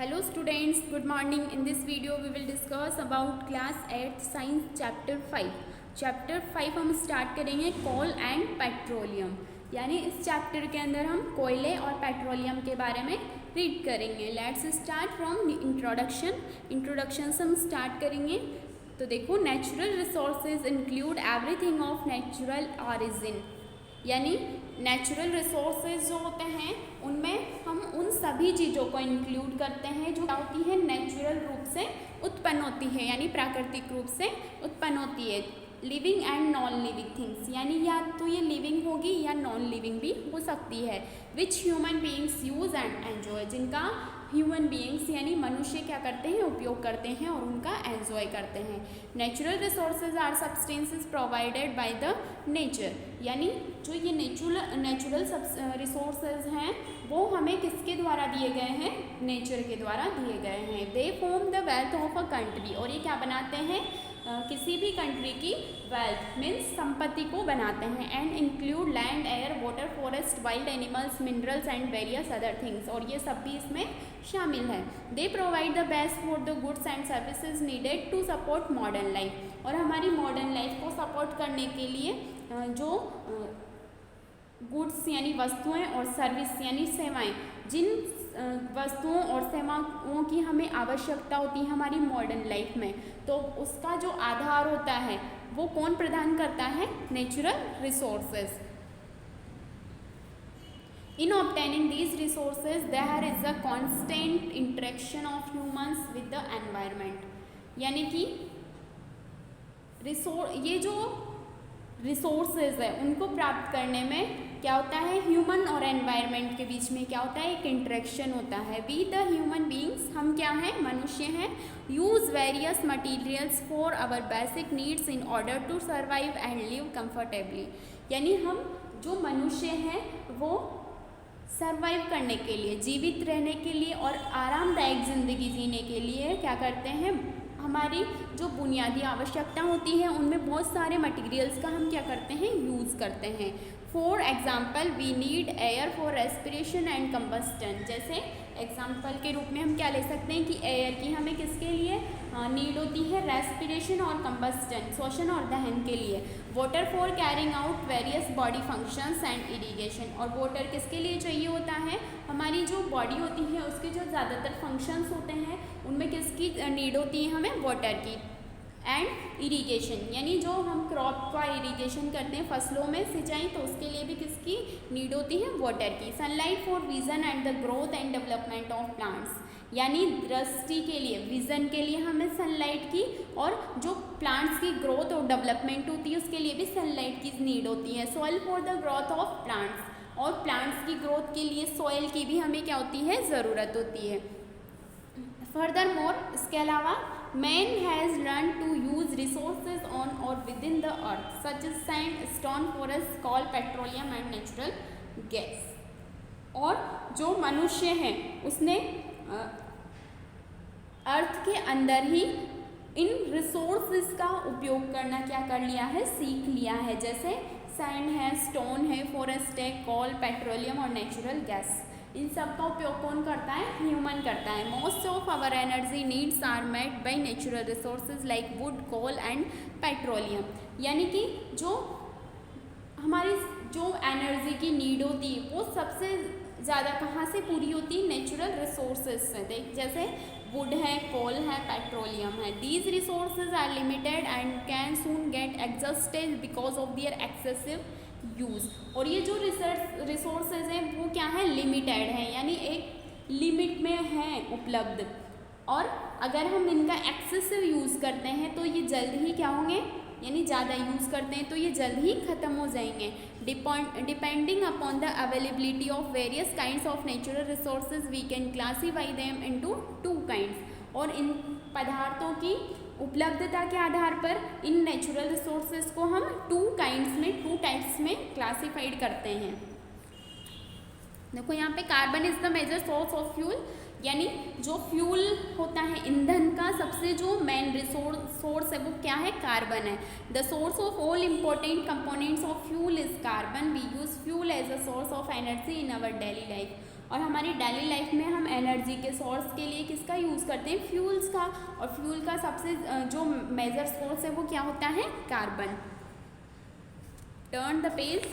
Hello students, good morning. In this video we will discuss about class 8 science chapter 5. Chapter 5 हम start करेंगे कोल and petroleum, यानी इस chapter के अंदर हम कोयले और पेट्रोलियम के बारे में रीड करेंगे. लेट्स स्टार्ट फ्रॉम इंट्रोडक्शन से हम स्टार्ट करेंगे. तो देखो, natural resources include everything of natural origin, यानी नेचुरल रिसोर्सेज जो होते हैं उनमें हम उन सभी चीज़ों को इंक्लूड करते हैं जो क्या होती है, नेचुरल रूप से उत्पन्न होती है, यानी प्राकृतिक रूप से उत्पन्न होती है. Living and non living things, यानी या तो ये लिविंग होगी या नॉन लिविंग भी हो सकती है. Which human beings use and enjoy, जिनका ह्यूमन बीइंग्स यानी मनुष्य क्या करते हैं, उपयोग करते हैं और उनका एंजॉय करते हैं. Natural resources are substances provided by the nature, यानी जो ये नेचुरल रिसोर्सेज हैं वो हमें किसके द्वारा दिए गए हैं, नेचर के द्वारा दिए गए हैं. They form the wealth of a country, और ये क्या बनाते हैं, किसी भी कंट्री की वेल्थ मीन्स संपत्ति को बनाते हैं. And include land, air, water, forest, wild animals, minerals and various other things, और ये सब भी इसमें शामिल है. They provide the best for the goods and services needed to support modern life, और हमारी मॉडर्न लाइफ को सपोर्ट करने के लिए जो गुड्स यानी वस्तुएं और सर्विस यानी सेवाएं, जिन वस्तुओं और सेवाओं की हमें आवश्यकता होती है हमारी मॉडर्न लाइफ में, तो उसका जो आधार होता है वो कौन प्रदान करता है, natural resources. In obtaining these resources, there is a constant interaction of humans with the environment, यानी कि ये जो रिसोर्सेज है उनको प्राप्त करने में क्या होता है, ह्यूमन और एनवायरनमेंट के बीच में क्या होता है, एक इंटरेक्शन होता है. वी द ह्यूमन बीइंग्स, हम क्या हैं, मनुष्य हैं. Use various materials for our basic needs in order to survive and live comfortably, यानी हम जो मनुष्य हैं वो सर्वाइव करने के लिए, जीवित रहने के लिए और आरामदायक ज़िंदगी जीने के लिए क्या करते हैं, हमारी जो बुनियादी आवश्यकता होती है उनमें बहुत सारे मटेरियल्स का हम क्या करते हैं, यूज़ करते हैं. For example we need air for respiration and combustion, जैसे एग्जाम्पल के रूप में हम क्या ले सकते हैं कि एयर की हमें किसके लिए नीड होती है, रेस्पिरेशन और कंबस्टन, श्वसन और दहन के लिए. Water for carrying out various body functions and irrigation, और वाटर किसके लिए चाहिए होता है, हमारी जो बॉडी होती है उसके जो ज़्यादातर फंक्शंस होते हैं उनमें किसकी नीड होती है, हमें वाटर की. एंड इरिगेशन, यानी जो हम क्रॉप का इरिगेशन करते हैं, फसलों में सिंचाई, तो उसके लिए भी किसकी नीड होती है, वाटर की. Sunlight for vision and the growth and development of plants, यानी दृष्टि के लिए, विजन के लिए हमें सनलाइट की, और जो प्लांट्स की ग्रोथ और डेवलपमेंट होती है उसके लिए भी सनलाइट की नीड होती है. Soil for the growth of plants, और प्लांट्स की ग्रोथ के लिए सॉइल की भी हमें क्या होती है, ज़रूरत होती है. फर्दर मोर, इसके अलावा man has learn to use resources on or within the earth such as sand, stone, forest, coal, petroleum and natural gas, और जो मनुष्य है उसने अर्थ के अंदर ही इन रिसोर्सेज का उपयोग करना क्या कर लिया है, सीख लिया है. जैसे सैंड है, स्टोन है, फॉरेस्ट है, कोल, पेट्रोलियम और नेचुरल गैस, इन सब का उपयोग कौन करता है, ह्यूमन करता है. Most of our energy needs are met by natural resources like wood, coal and petroleum, यानी कि जो हमारी जो एनर्जी की नीड होती है वो सबसे ज़्यादा कहाँ से पूरी होती है, नेचुरल रिसोर्सेज से. देख, जैसे वुड है, कोल है, पेट्रोलियम है. These resources are limited and can soon get exhausted because of their excessive use, और ये जो रिसोर्सेज हैं वो क्या है, लिमिटेड है, यानी एक लिमिट में है उपलब्ध, और अगर हम इनका एक्सेसिव यूज़ करते हैं तो ये जल्द ही क्या होंगे, यानी ज़्यादा यूज़ करते हैं तो ये जल्द ही ख़त्म हो जाएंगे. Depending upon the availability of various kinds of natural resources we can classify them into two kinds, और इन पदार्थों की उपलब्धता के आधार पर इन नेचुरल रिसोर्सेज को हम टू टाइप्स में क्लासीफाइड करते हैं. देखो यहाँ पे carbon is the major source of fuel, यानी जो फ्यूल होता है ईंधन का सबसे जो मेन सोर्स है वो क्या है, कार्बन है. The source of all important components of fuel is carbon. We use fuel as a source of energy in our daily life, और हमारी डेली लाइफ में हम एनर्जी के सोर्स के लिए किसका यूज़ करते हैं, फ्यूल्स का, और फ्यूल का सबसे जो मेजर सोर्स है वो क्या होता है, कार्बन। Turn the page.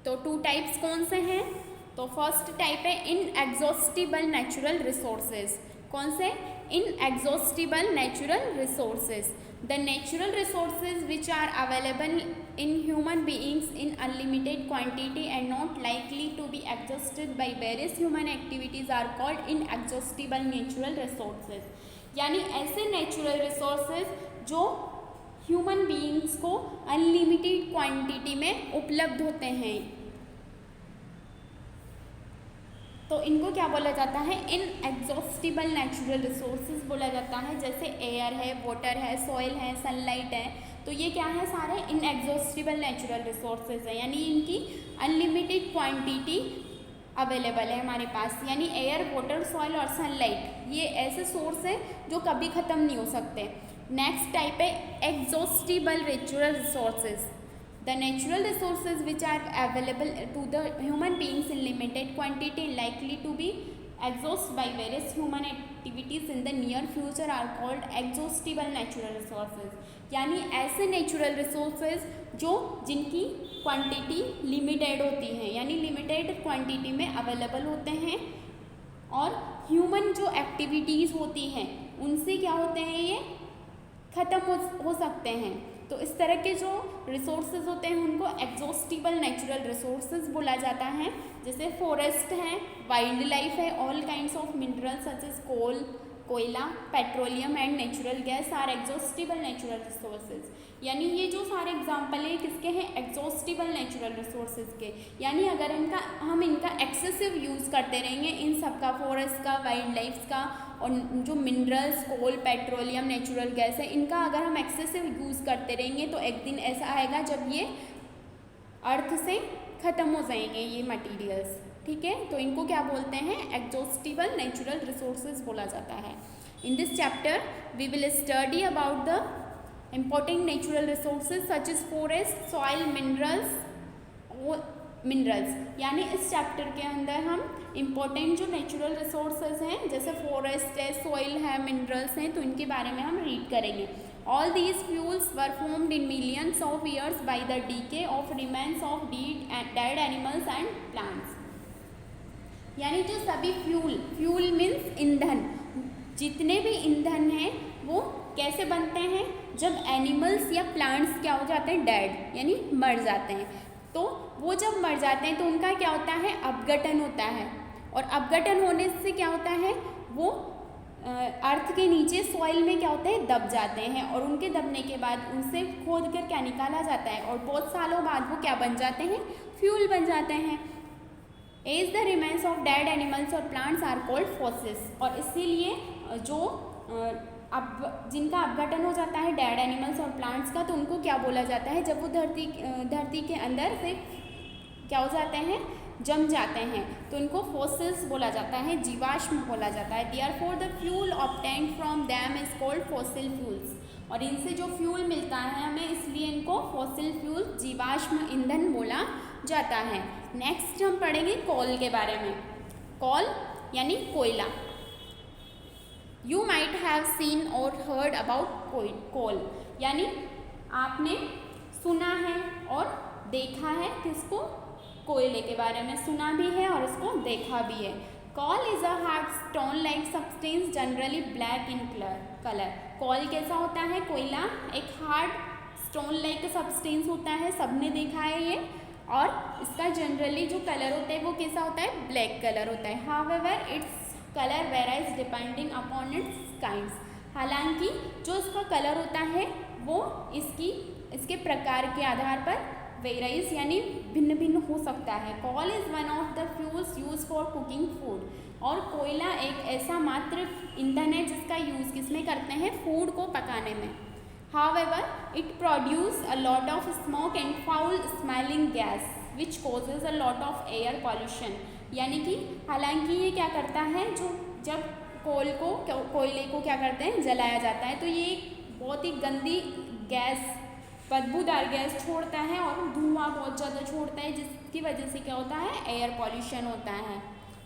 तो 2 टाइप्स कौन से हैं, तो फर्स्ट टाइप है इनएग्जॉस्टिबल नेचुरल रिसोर्सेज। कौन से, inexhaustible natural resources, the natural resources which are available in human beings in unlimited quantity and not likely to be exhausted by various human activities are called inexhaustible natural resources. यानी ऐसे natural resources जो human beings को unlimited quantity में उपलब्ध होते हैं, तो इनको क्या बोला जाता है, इनएग्जॉस्टिबल नेचुरल रिसोर्सेज बोला जाता है। जैसे एयर है, वाटर है, सॉइल है, सनलाइट है, तो ये क्या है, सारे इनएग्जॉस्टिबल नेचुरल रिसोर्सेज है, यानी इनकी अनलिमिटेड क्वांटिटी अवेलेबल है हमारे पास। यानी एयर, वाटर, सॉइल और सनलाइट ये ऐसे सोर्स है जो कभी ख़त्म नहीं हो सकते। नेक्स्ट टाइप है exhaustible natural resources, the natural resources which are available to the human beings in limited quantity likely to be exhaust by various human activities in the near future are called exhaustible natural resources. यानी ऐसे natural resources जो जिनकी quantity limited होती है, यानी limited quantity में available होते हैं, और ह्यूमन जो एक्टिविटीज़ होती हैं उनसे क्या होते हैं, ये ख़त्म हो सकते हैं। तो इस तरह के जो रिसोर्सेज होते हैं उनको एग्जॉस्टिबल नेचुरल रिसोर्सेज बोला जाता है। जैसे फॉरेस्ट है, वाइल्ड लाइफ है, all kinds of minerals such as coal, कोयला, petroleum and natural gas are exhaustible natural resources. यानी ये जो सारे एग्जाम्पल है किसके हैं, एग्जॉस्टिबल नेचुरल रिसोर्सेज के। यानी अगर हम इनका एक्सेसिव यूज़ करते रहेंगे, इन सब का, फॉरेस्ट का, वाइल्ड लाइफ का, और जो मिनरल्स, कोल, पेट्रोलियम, नेचुरल गैस है, इनका अगर हम एक्सेसिव यूज़ करते रहेंगे तो एक दिन ऐसा आएगा जब ये अर्थ से ख़त्म हो जाएंगे ये मटेरियल्स। ठीक है, तो इनको क्या बोलते हैं, एग्जॉस्टिबल नेचुरल रिसोर्सेज बोला जाता है। In this chapter we will study about the important natural resources such is forest, soil, minerals. यानी इस चैप्टर के अंदर हम इम्पोर्टेंट जो नेचुरल रिसोर्सेज हैं, जैसे फॉरेस्ट है, सॉइल है, मिनरल्स हैं, तो इनके बारे में हम रीड करेंगे। All these fuels were formed in millions of years by the DK of remains of dead animals and plants. यानी जो सभी फ्यूल मीन्स ईंधन, जितने भी ईंधन हैं वो कैसे बनते हैं, जब एनिमल्स या प्लांट्स क्या हो जाते हैं, डेड यानी मर जाते हैं। तो वो जब मर जाते हैं तो उनका क्या होता है, अपघटन होता है, और अपघटन होने से क्या होता है, वो अर्थ के नीचे सॉइल में क्या होते हैं, दब जाते हैं, और उनके दबने के बाद उनसे खोद कर क्या निकाला जाता है, और बहुत सालों बाद वो क्या बन जाते हैं, फ्यूल बन जाते हैं। As the remains of dead animals और प्लांट्स आर कॉल्ड फॉसिल्स। और इसीलिए जो अब जिनका अपघटन हो जाता है डेड एनिमल्स और प्लांट्स का, तो उनको क्या बोला जाता है, जब वो धरती के अंदर से क्या हो जाते हैं, जम जाते हैं, तो इनको फॉसिल्स बोला जाता है, जीवाश्म बोला जाता है। Therefore the fuel obtained from them is called fossil fuels. और इनसे जो फ्यूल मिलता है हमें, इसलिए इनको फॉसिल फ्यूल, जीवाश्म ईंधन बोला जाता है। नेक्स्ट हम पढ़ेंगे कोल के बारे में। कोल यानी कोयला। यू माइट हैव सीन और हर्ड अबाउट कोल, यानी आपने सुना है और देखा है किसको, कोयले के बारे में सुना भी है और उसको देखा भी है। Coal is a hard stone like substance generally black in colour. Coal कैसा होता है, कोयला एक हार्ड स्टोन लाइक सब्सटेंस होता है, सबने देखा है ये, और इसका जनरली जो कलर होता है वो कैसा होता है, ब्लैक कलर होता है। However its colour varies depending upon its kinds. हालांकि जो इसका कलर होता है वो इसके प्रकार के आधार पर वेराइज यानी भिन्न भिन्न हो सकता है। Coal is one of the fuels use for cooking food. और कोयला एक ऐसा मात्र ईंधन है जिसका यूज़ किसमें करते हैं, फूड को पकाने में। However it produce a lot of smoke and foul smelling gas which causes a lot of air pollution. यानी कि हालांकि ये क्या करता है, जो जब कोयले को क्या करते हैं, जलाया जाता है, तो ये बहुत ही गंदी गैस बदबूदार गैस छोड़ता है और धुआं बहुत ज़्यादा छोड़ता है, जिसकी वजह से क्या होता है, एयर पॉल्यूशन होता है।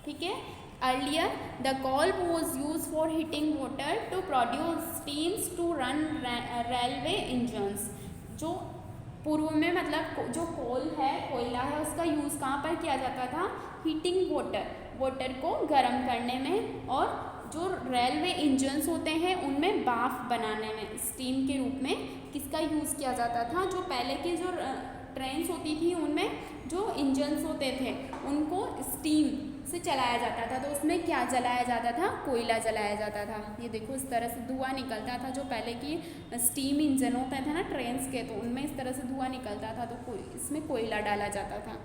ठीक है। Earlier the coal was use for heating water to produce steams to run railway engines. जो पूर्व में मतलब जो कोल है, कोयला है, उसका यूज़ कहाँ पर किया जाता था, हीटिंग वाटर को गर्म करने में, और जो रेलवे इंजन्स होते हैं उनमें भाप बनाने में, स्टीम के रूप में किसका यूज़ किया जाता था। जो पहले की जो ट्रेन्स होती थी उनमें जो इंजन्स होते थे उनको स्टीम से चलाया जाता था, तो उसमें क्या जलाया जाता था, कोयला जलाया जाता था। ये देखो इस तरह से धुआं निकलता था। जो पहले की स्टीम इंजन होता था ना ट्रेन्स के, तो उनमें इस तरह से धुआं निकलता था, तो इसमें कोयला डाला जाता था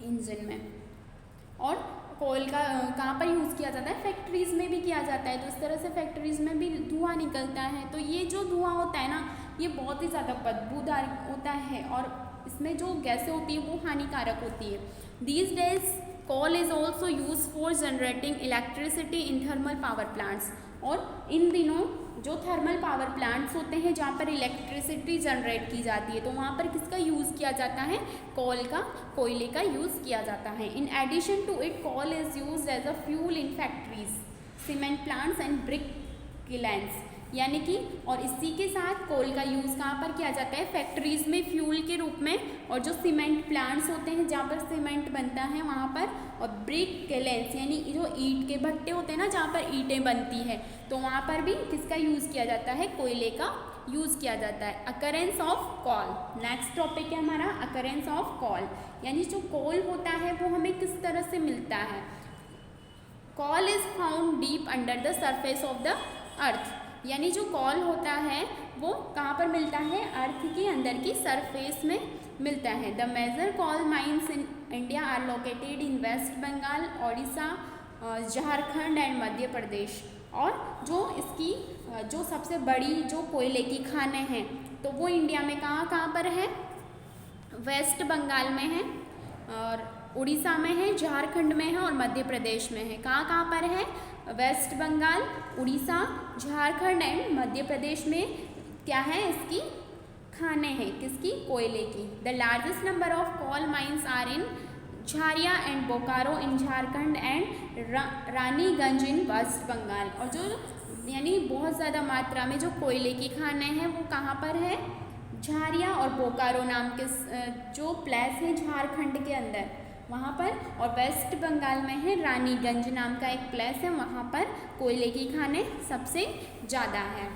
इंजन में। और कोयल का कहाँ पर यूज़ किया जाता है, फैक्ट्रीज़ में भी किया जाता है, तो इस तरह से फैक्ट्रीज़ में भी धुआं निकलता है। तो ये जो धुआं होता है ना, ये बहुत ही ज़्यादा बदबूदार होता है और इसमें जो गैसें होती है वो हानिकारक होती है। These days coal is also use for generating electricity in thermal power plants. और इन दिनों जो थर्मल पावर प्लांट्स होते हैं जहाँ पर इलेक्ट्रिसिटी जनरेट की जाती है, तो वहाँ पर किसका यूज़ किया जाता है, कोयले का यूज़ किया जाता है। In addition to it coal is use as a fuel in factories, cement plants and brick kilns. यानी कि और इसी के साथ कोल का यूज़ कहाँ पर किया जाता है, फैक्ट्रीज़ में फ्यूल के रूप में, और जो सीमेंट प्लांट्स होते हैं जहाँ पर सीमेंट बनता है वहाँ पर, और ब्रिक किलैंस यानी जो ईंट के भट्टे होते हैं ना जहाँ पर ईंटें बनती हैं, तो वहाँ पर भी किसका यूज़ किया जाता है, कोयले का यूज़ किया जाता है। Occurrence of coal, next topic है हमारा अकरेंस ऑफ कोल, यानी जो कोल होता है वो हमें किस तरह से मिलता है। Coal is found deep under the surface of the earth, यानी जो कोल होता है वो कहाँ पर मिलता है, अर्थ के अंदर की सरफेस में मिलता है। The major coal mines in India are located in West Bengal, Odisha, Jharkhand and Madhya Pradesh. और जो इसकी जो सबसे बड़ी जो कोयले की खानें हैं तो वो इंडिया में कहाँ पर है, वेस्ट बंगाल में है, और उड़ीसा में है, झारखंड में है और मध्य प्रदेश में है। कहाँ पर है, वेस्ट बंगाल, उड़ीसा, झारखंड एंड मध्य प्रदेश में क्या है, इसकी खाने हैं, किसकी, कोयले की। The largest number of coal mines are in Jharia and Bokaro in Jharkhand and Raniganj in West Bengal. और जो यानी बहुत ज़्यादा मात्रा में जो कोयले की खाने हैं वो कहाँ पर है, झारिया और बोकारो नाम के जो प्लेस है झारखंड के अंदर वहाँ पर, और वेस्ट बंगाल में है रानीगंज नाम का एक प्लेस है, वहाँ पर कोयले की खाने सबसे ज़्यादा है।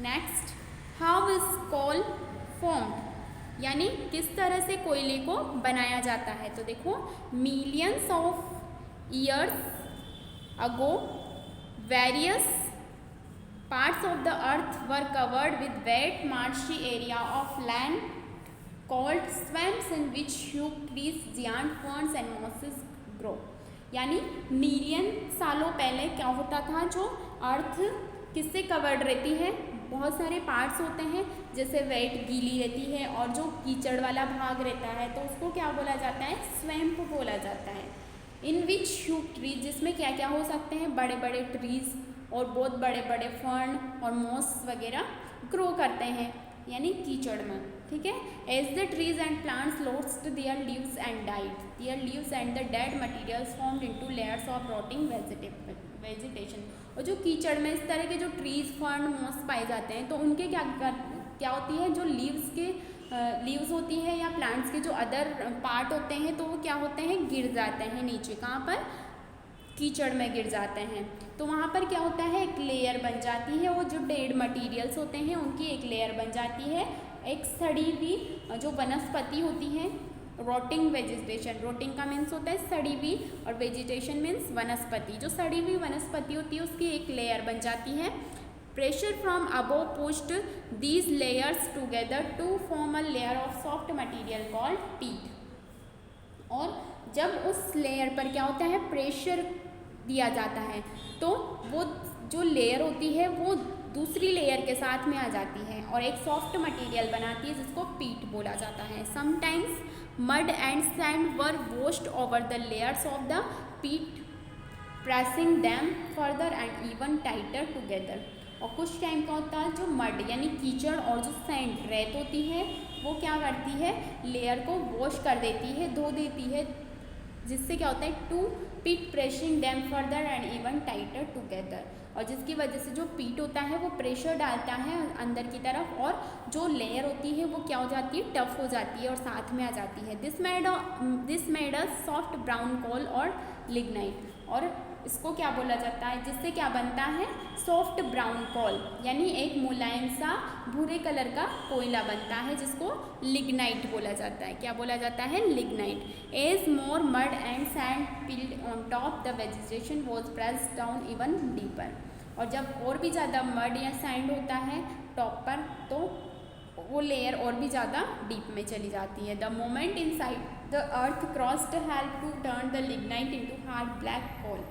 Next, how is coal formed, यानी किस तरह से कोयले को बनाया जाता है। तो देखो, millions of years ago various parts of the earth were covered with weight marshy area of land called swamps in which huge trees, giant ferns and mosses grow। यानी मिलियन सालों पहले क्या होता था, जो अर्थ किससे कवर्ड रहती है, बहुत सारे पार्ट्स होते हैं, जैसे वेट गीली रहती है और जो कीचड़ वाला भाग रहता है तो उसको क्या बोला जाता है, स्वैम्प बोला जाता है। इन विच ह्यूज ट्रीज, जिसमें क्या क्या हो सकते हैं, बड़े बड़े ट्रीज और बहुत बड़े बड़े फर्न और मॉस वगैरह ग्रो करते हैं, यानी कीचड़ में। ठीक है। As the trees and plants lost their leaves and died, their leaves and the dead materials formed into layers of rotting vegetation. और जो कीचड़ में इस तरह के जो ट्रीज, फर्न, मॉस पाए जाते हैं तो उनके क्या होती है, जो लीव्स होती है या प्लांट्स के जो अदर पार्ट होते हैं तो वो क्या होते हैं, गिर जाते हैं नीचे, कहाँ पर, कीचड़ में गिर जाते हैं। तो वहाँ पर क्या होता है, एक लेयर बन जाती है, वो जो डेड मटेरियल्स होते हैं उनकी एक लेयर बन जाती है, एक सड़ी हुई जो वनस्पति होती है, रोटिंग वेजिटेशन, रोटिंग का मीन्स होता है सड़ी हुई और वेजिटेशन मीन्स वनस्पति, जो सड़ी हुई वनस्पति होती है उसकी एक लेयर बन जाती है। Pressure from above pushed these layers together to form a layer of soft material called peat. और जब उस लेयर पर क्या होता है, प्रेशर दिया जाता है तो वो जो लेयर होती है वो दूसरी लेयर के साथ में आ जाती है और एक सॉफ्ट मटेरियल बनाती है जिसको पीट बोला जाता है। Sometimes mud and sand were washed over the layers of the peat, pressing them further and even tighter together. और कुछ टाइम का होता है जो मड यानी कीचड़ और जो सैंड रेत होती है वो क्या करती है, लेयर को वॉश कर देती है, धो देती है, जिससे क्या होता है to peat pressing them further and even tighter together, और जिसकी वजह से जो पीट होता है वो प्रेशर डालता है अंदर की तरफ और जो लेयर होती है वो क्या हो जाती है, टफ हो जाती है और साथ में आ जाती है। This made a soft brown coal और लिग्नाइट, और इसको क्या बोला जाता है, जिससे क्या बनता है, सॉफ्ट ब्राउन कोल यानी एक मुलायम सा भूरे कलर का कोयला बनता है जिसको लिग्नाइट बोला जाता है। क्या बोला जाता है, lignite. As more mud and sand piled on top the vegetation was pressed down even deeper, और जब और भी ज़्यादा मड या सैंड होता है टॉप पर तो वो लेयर और भी ज़्यादा डीप में चली जाती है। The moment inside the earth crossed help to turn the lignite into hard black coal,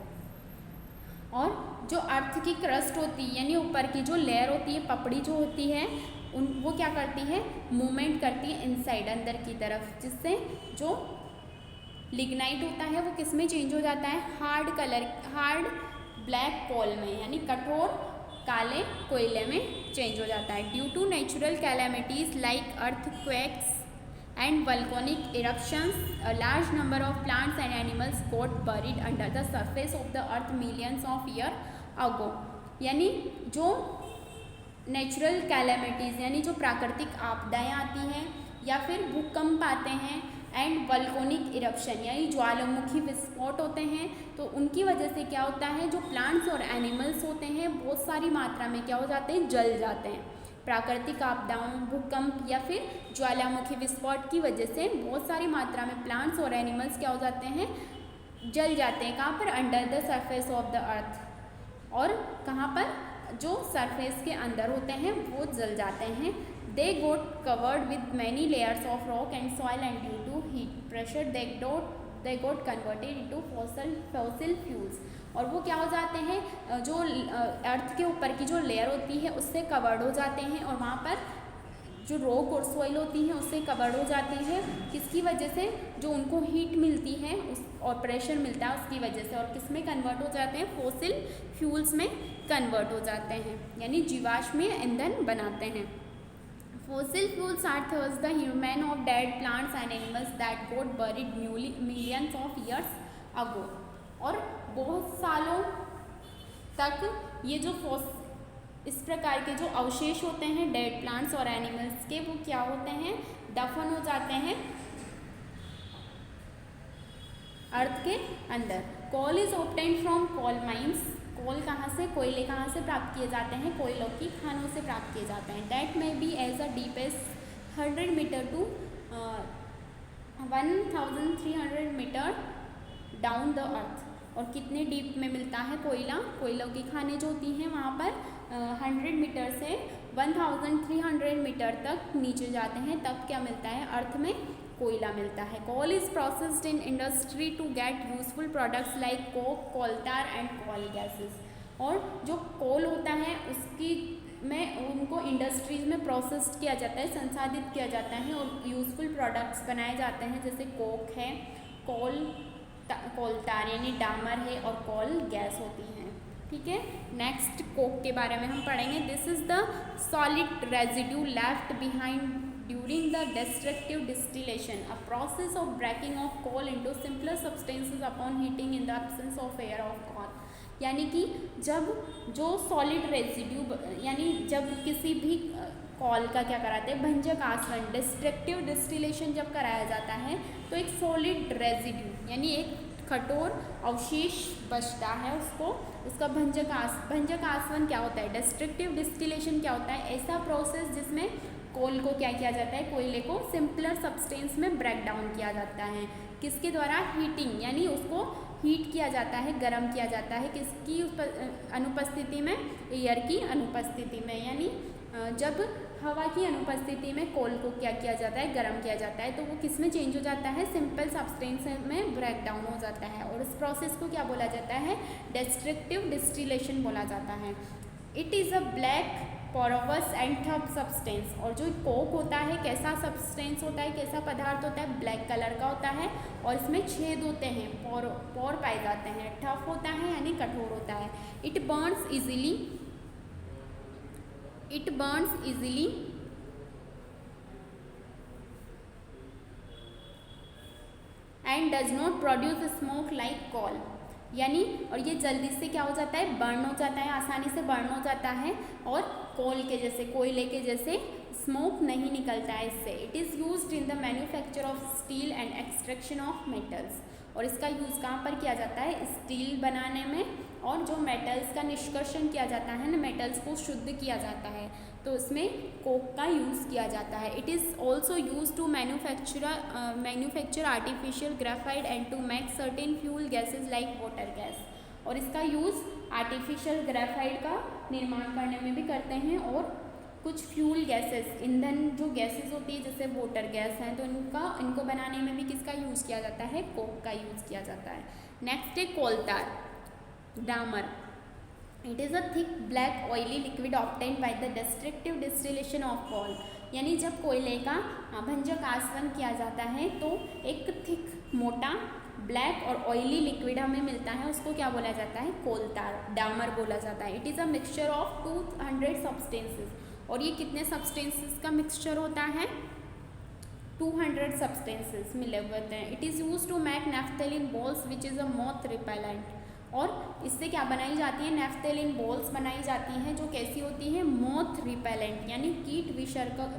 और जो अर्थ की क्रस्ट होती है यानी ऊपर की जो लेयर होती है, पपड़ी जो होती है, वो क्या करती है, मूवमेंट करती है इनसाइड अंदर की तरफ, जिससे जो लिग्नाइट होता है वो किस में चेंज हो जाता है, हार्ड ब्लैक कोल में यानी कठोर काले कोयले में चेंज हो जाता है। Due to natural calamities like earthquakes and volcanic eruptions, a large number of plants and animals got buried under the surface of the earth millions of years ago। यानी जो नेचुरल कैलेमिटीज़ यानी जो प्राकृतिक आपदाएं आती हैं या फिर भूकंप आते हैं, एंड वल्कोनिक इरप्शन यानी ज्वालामुखी विस्फोट होते हैं, तो उनकी वजह से क्या होता है, जो प्लांट्स और एनिमल्स होते हैं बहुत सारी मात्रा में क्या हो जाते हैं, जल जाते हैं। प्राकृतिक आपदाओं, भूकंप या फिर ज्वालामुखी विस्फोट की वजह से बहुत सारी मात्रा में प्लांट्स और एनिमल्स क्या हो जाते हैं, जल जाते हैं। कहाँ पर, under the surface of the earth, और कहाँ पर, जो सरफेस के अंदर होते हैं वो जल जाते हैं। They got covered with many layers of rock and soil and due to heat pressure they got converted into fossil fuels, और वो क्या हो जाते हैं, जो अर्थ के ऊपर की जो लेयर होती है उससे कवर्ड हो जाते हैं, और वहाँ पर जो रॉक और सॉइल होती हैं उससे कवर्ड हो जाती है। किसकी वजह से, जो उनको हीट मिलती है और प्रेशर मिलता है उसकी वजह से, और किस में कन्वर्ट हो जाते हैं, फॉसिल फ्यूल्स में कन्वर्ट हो जाते हैं, यानी जीवाश्म ईंधन बनाते हैं। Fossil fuels are thus the human of dead plants and animals that got buried millions of years ago। और बहुत सालों तक ये जो इस प्रकार के जो अवशेष होते हैं डेड प्लांट्स और एनिमल्स के, वो क्या होते हैं, दफन हो जाते हैं अर्थ के अंदर। Coal is obtained from coal mines, coal कहाँ से, कोयले कहाँ से प्राप्त किए जाते हैं, कोयलों की खानों से प्राप्त किए जाते हैं। That may be as a deep as 100 metre to 1300 metre down the earth, और कितने डीप में मिलता है कोयला, कोयलों की खाने जो होती हैं वहाँ पर 100 मीटर से 1300 मीटर तक नीचे जाते हैं, तब क्या मिलता है, अर्थ में कोयला मिलता है। Coal is processed in industry to get useful products like coke, coal tar and coal gases, और जो कोल होता है उसकी में उनको इंडस्ट्रीज में प्रोसेस्ड किया जाता है, संसाधित किया जाता है, और यूजफुल प्रोडक्ट्स बनाए जाते हैं, जैसे कोक है, कोल टार यानी डामर है, और कोल गैस होती हैं। ठीक है, नेक्स्ट कोक के बारे में हम पढ़ेंगे। This is the solid residue left behind during the destructive distillation, a process of breaking of coal into simpler substances upon heating in the absence of air of coal। यानी कि जब जो solid residue यानी जब किसी भी call का क्या कराते हैं, भंजक आसवन, डिस्ट्रक्टिव डिस्टिलेशन जब कराया जाता है तो एक सॉलिड रेजिड्यू यानी एक कठोर अवशेष बचता है, उसका भंजक आसवन क्या होता है, डिस्ट्रक्टिव डिस्टिलेशन क्या होता है, ऐसा प्रोसेस जिसमें कोल को क्या किया जाता है, कोयले को सिंपलर सब्सटेंस में ब्रेक डाउन किया जाता है। किसके द्वारा, हीटिंग यानी उसको हीट किया जाता है, गर्म किया जाता है, किसकी अनुपस्थिति में, एयर की अनुपस्थिति में, यानी जब हवा की अनुपस्थिति में कोल को क्या किया जाता है, गर्म किया जाता है, तो वो किस में चेंज हो जाता है, सिंपल सब्सटेंस में ब्रेक डाउन हो जाता है, और इस प्रोसेस को क्या बोला जाता है, डिस्ट्रक्टिव डिस्टिलेशन बोला जाता है। It is a black porous and tough substance, और जो कोक होता है कैसा सब्सटेंस होता है, कैसा पदार्थ होता है, ब्लैक कलर का होता है, और इसमें छेद होते हैं, पोर पाए जाते हैं। टफ होता है यानी कठोर होता है। It Burns easily it Burns easily and does not produce smoke like call. यानी और ये जल्दी से क्या हो जाता है, बर्न हो जाता है, आसानी से बर्न हो जाता है और कोल के जैसे, कोयले के जैसे स्मोक नहीं निकलता है इससे। It is used in the manufacture of steel and extraction of metals. और इसका यूज़ कहाँ पर किया जाता है, स्टील बनाने में, और जो मेटल्स का निष्कर्षण किया जाता है ना, मेटल्स को शुद्ध किया जाता है, तो उसमें कोक का यूज़ किया जाता है। It is also use to manufacture artificial graphite and to make certain fuel gases like water gas. और इसका यूज़ आर्टिफिशियल ग्रेफाइट का निर्माण करने में भी करते हैं, और कुछ फ्यूल गैसेस, ईंधन जो गैसेस होती है जैसे वाटर गैस हैं, तो इनको बनाने में भी किसका यूज़ किया जाता है, कोक का यूज़ किया जाता है। नेक्स्ट है कोलतार, डामर। It is a thick black oily liquid obtained by the destructive distillation of coal. यानी जब कोयले का भंजक आसवन किया जाता है तो एक थिक, मोटा, ब्लैक और ऑयली लिक्विड हमें मिलता है, उसको क्या बोला जाता है, कोलतार, डामर बोला जाता है। It is a mixture of 200 substances. और ये कितने सब्सटेंसेस का मिक्सचर होता है, 200 सब्सटेंसेस मिले हुए होते हैं। It is use to make naphthalene balls which is a moth repellent. और इससे क्या बनाई जाती है, नेफ्थेलिन बॉल्स बनाई जाती हैं जो कैसी होती है, मॉथ रिपेलेंट, यानी कीट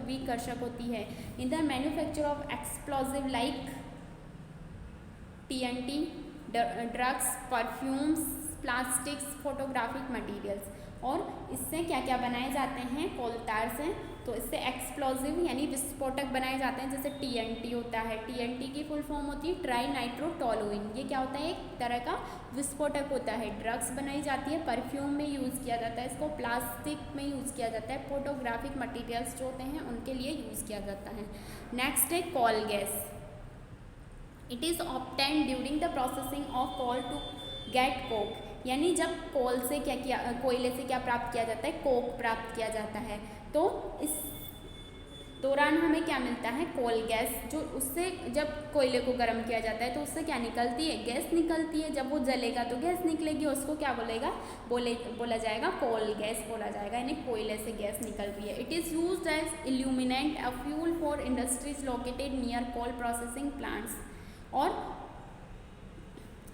विकर्षक होती है। In the manufacture of explosive like TNT, drugs, perfumes, plastics, photographic materials. और इससे क्या क्या बनाए जाते हैं, कोलतार से, तो इससे एक्सप्लोजिव यानी विस्फोटक बनाए जाते हैं, जैसे TNT होता है। TNT की फुल फॉर्म होती है ट्राई नाइट्रोटोलुइन। ये क्या होता है, एक तरह का विस्फोटक होता है। ड्रग्स बनाई जाती है, परफ्यूम में यूज़ किया जाता है इसको, प्लास्टिक में यूज़ किया जाता है, फोटोग्राफिक मटीरियल्स जो होते हैं उनके लिए यूज़ किया जाता है। नेक्स्ट है coal gas. It is obtained during the processing of coal to get coke. यानी जब कोल से कोयले से क्या प्राप्त किया जाता है, कोक प्राप्त किया जाता है। तो इस दौरान हमें क्या मिलता है, कोल गैस, जो उससे जब कोयले को गर्म किया जाता है तो उससे क्या निकलती है, गैस निकलती है। जब वो जलेगा तो गैस निकलेगी, उसको क्या बोला जाएगा, कोल गैस बोला जाएगा, यानी कोयले से गैस निकल रही है। It is used as illuminant, a fuel for industries located near coal processing plants. और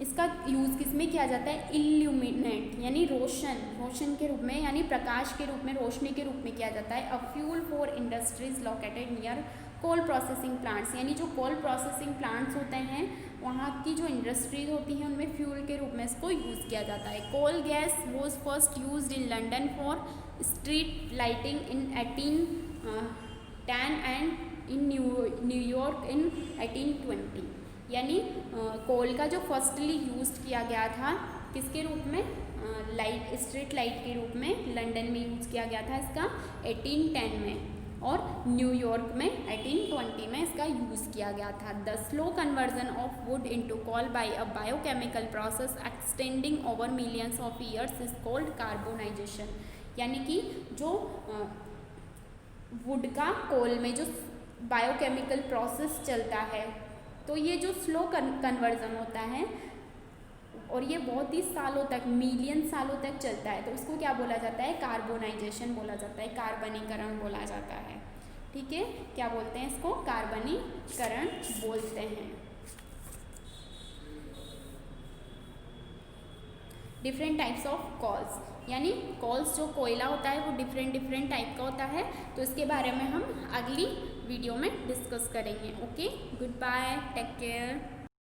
इसका यूज़ किस में किया जाता है, इल्यूमिनेंट यानी रोशन के रूप में, यानी प्रकाश के रूप में, रोशनी के रूप में किया जाता है। A fuel for industries located near coal processing plants, यानी जो कोल प्रोसेसिंग प्लांट्स होते हैं वहाँ की जो इंडस्ट्रीज होती हैं उनमें फ्यूल के रूप में इसको यूज़ किया जाता है। Coal gas was first used in London for street lighting in 1810 and in New York in 1820। यानी कोल का जो फर्स्टली यूज़ किया गया था किसके रूप में, स्ट्रीट लाइट के रूप में लंदन में यूज़ किया गया था इसका 1810 में, और न्यूयॉर्क में 1820 में इसका यूज़ किया गया था। The slow conversion of wood into coal by a biochemical process extending over millions of years is called carbonisation. यानी कि जो वुड का कोल में जो बायोकेमिकल प्रोसेस चलता है, तो ये जो स्लो कन्वर्जन होता है और ये बहुत ही सालों तक, मिलियन सालों तक चलता है, तो उसको क्या बोला जाता है, कार्बोनाइजेशन बोला जाता है, कार्बनीकरण बोला जाता है। ठीक है, क्या बोलते हैं इसको, कार्बनीकरण बोलते हैं। डिफरेंट टाइप्स ऑफ कोल्स, यानी कोल्स जो कोयला होता है वो डिफरेंट टाइप का होता है, तो इसके बारे में हम अगली वीडियो में डिस्कस करेंगे। Okay, goodbye, take care.